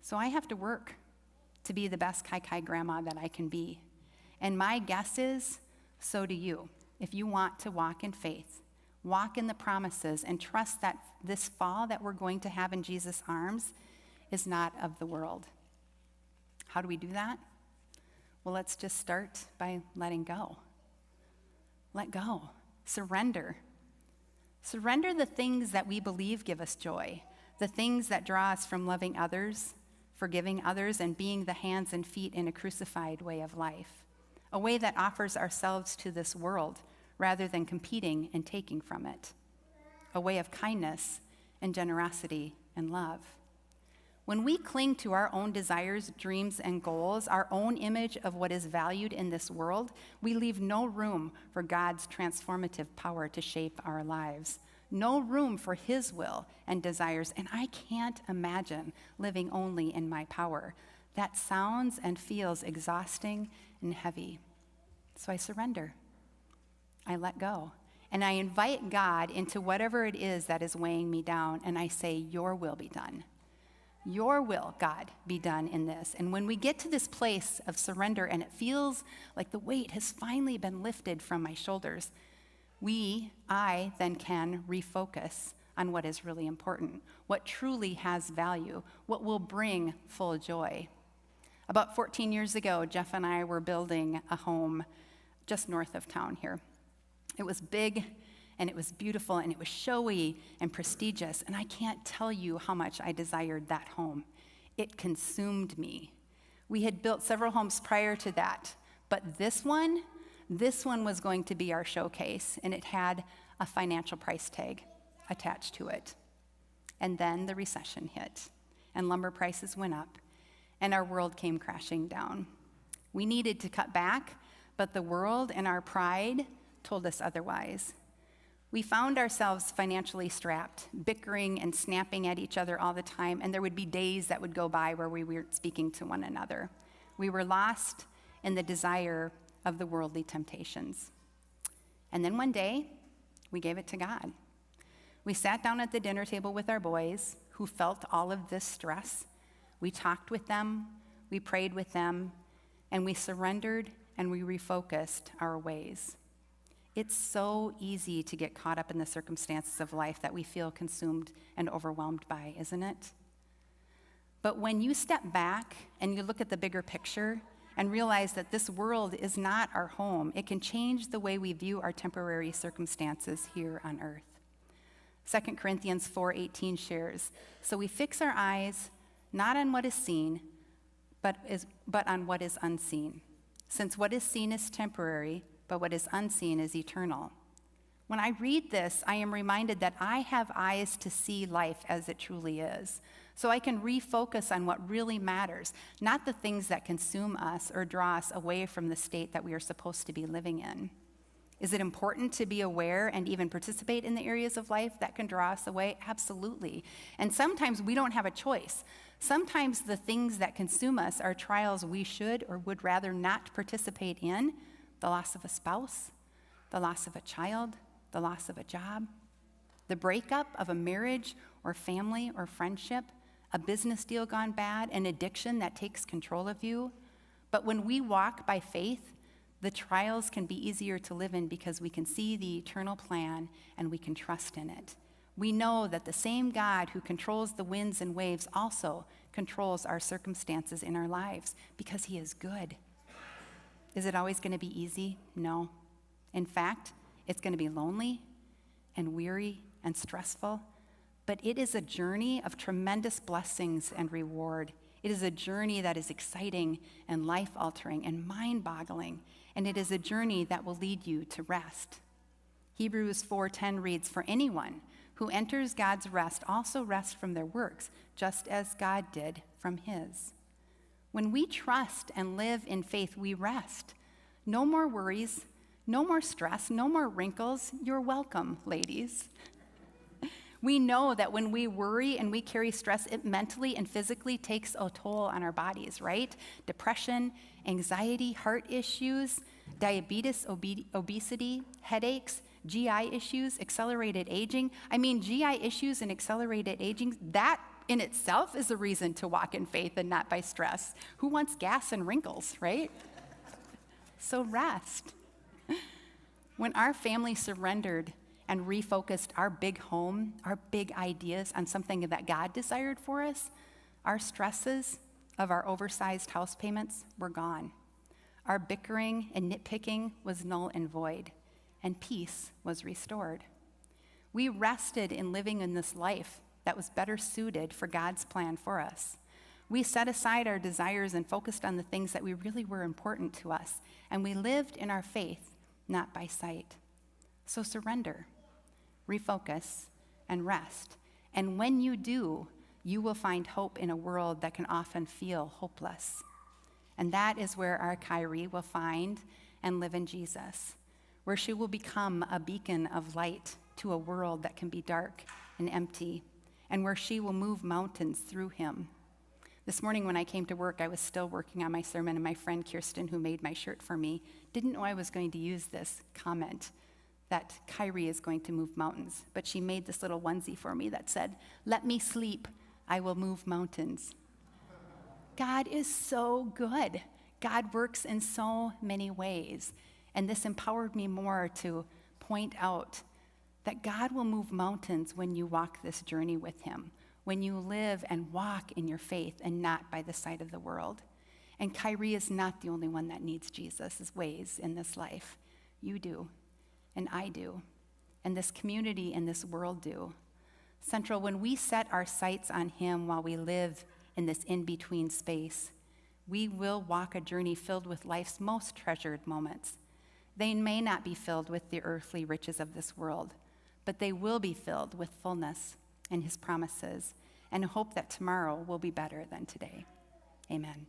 So I have to work to be the best Kai grandma that I can be. And my guess is, so do you. If you want to walk in faith, walk in the promises, and trust that this fall that we're going to have in Jesus' arms is not of the world. How do we do that? Well, let's just start by letting go. Let go. Surrender. Surrender the things that we believe give us joy, the things that draw us from loving others, forgiving others, and being the hands and feet in a crucified way of life, a way that offers ourselves to this world rather than competing and taking from it, a way of kindness and generosity and love. When we cling to our own desires, dreams, and goals, our own image of what is valued in this world, we leave no room for God's transformative power to shape our lives. No room for His will and desires, and I can't imagine living only in my power. That sounds and feels exhausting and heavy. So I surrender. I let go. And I invite God into whatever it is that is weighing me down, and I say, your will be done. Your will, God, be done in this. And when we get to this place of surrender and it feels like the weight has finally been lifted from my shoulders, I then can refocus on what is really important, what truly has value, what will bring full joy. About 14 years ago, Jeff and I were building a home just north of town here. It was big, and it was beautiful, and it was showy and prestigious, and I can't tell you how much I desired that home. It consumed me. We had built several homes prior to that, but this one was going to be our showcase, and it had a financial price tag attached to it. And then the recession hit, and lumber prices went up, and our world came crashing down. We needed to cut back, but the world and our pride told us otherwise. We found ourselves financially strapped, bickering and snapping at each other all the time, and there would be days that would go by where we weren't speaking to one another. We were lost in the desire of the worldly temptations. And then one day, we gave it to God. We sat down at the dinner table with our boys who felt all of this stress. We talked with them, we prayed with them, and we surrendered and we refocused our ways. It's so easy to get caught up in the circumstances of life that we feel consumed and overwhelmed by, isn't it? But when you step back and you look at the bigger picture and realize that this world is not our home, it can change the way we view our temporary circumstances here on earth. 2 Corinthians 4:18 shares, so we fix our eyes not on what is seen, but on what is unseen. Since what is seen is temporary, but what is unseen is eternal. When I read this, I am reminded that I have eyes to see life as it truly is, so I can refocus on what really matters, not the things that consume us or draw us away from the state that we are supposed to be living in. Is it important to be aware and even participate in the areas of life that can draw us away? Absolutely. And sometimes we don't have a choice. Sometimes the things that consume us are trials we should or would rather not participate in. The loss of a spouse, the loss of a child, the loss of a job, the breakup of a marriage or family or friendship, a business deal gone bad, an addiction that takes control of you. But when we walk by faith, the trials can be easier to live in because we can see the eternal plan and we can trust in it. We know that the same God who controls the winds and waves also controls our circumstances in our lives because He is good. Is it always going to be easy? No. In fact, it's going to be lonely and weary and stressful, but it is a journey of tremendous blessings and reward. It is a journey that is exciting and life-altering and mind-boggling, and it is a journey that will lead you to rest. Hebrews 4:10 reads, "For anyone who enters God's rest also rests from their works, just as God did from His." When we trust and live in faith, we rest. No more worries, no more stress, no more wrinkles. You're welcome, ladies. We know that when we worry and we carry stress, it mentally and physically takes a toll on our bodies, right? Depression, anxiety, heart issues, diabetes, obesity, headaches, GI issues, accelerated aging. GI issues and accelerated aging, that in itself is a reason to walk in faith and not by stress. Who wants gas and wrinkles, right? So rest. When our family surrendered and refocused our big home, our big ideas on something that God desired for us, our stresses of our oversized house payments were gone. Our bickering and nitpicking was null and void, and peace was restored. We rested in living in this life that was better suited for God's plan for us. We set aside our desires and focused on the things that we really were important to us, and we lived in our faith, not by sight. So surrender, refocus, and rest. And when you do, you will find hope in a world that can often feel hopeless. And that is where our Kyrie will find and live in Jesus, where she will become a beacon of light to a world that can be dark and empty, and where she will move mountains through him. This morning when I came to work, I was still working on my sermon, and my friend Kirsten, who made my shirt for me, didn't know I was going to use this comment, that Kyrie is going to move mountains. But she made this little onesie for me that said, "Let me sleep, I will move mountains." God is so good. God works in so many ways. And this empowered me more to point out that God will move mountains when you walk this journey with him, when you live and walk in your faith and not by the sight of the world. And Kyrie is not the only one that needs Jesus' ways in this life. You do, and I do, and this community and this world do. Central, when we set our sights on him while we live in this in-between space, we will walk a journey filled with life's most treasured moments. They may not be filled with the earthly riches of this world, but they will be filled with fullness and his promises, and hope that tomorrow will be better than today. Amen.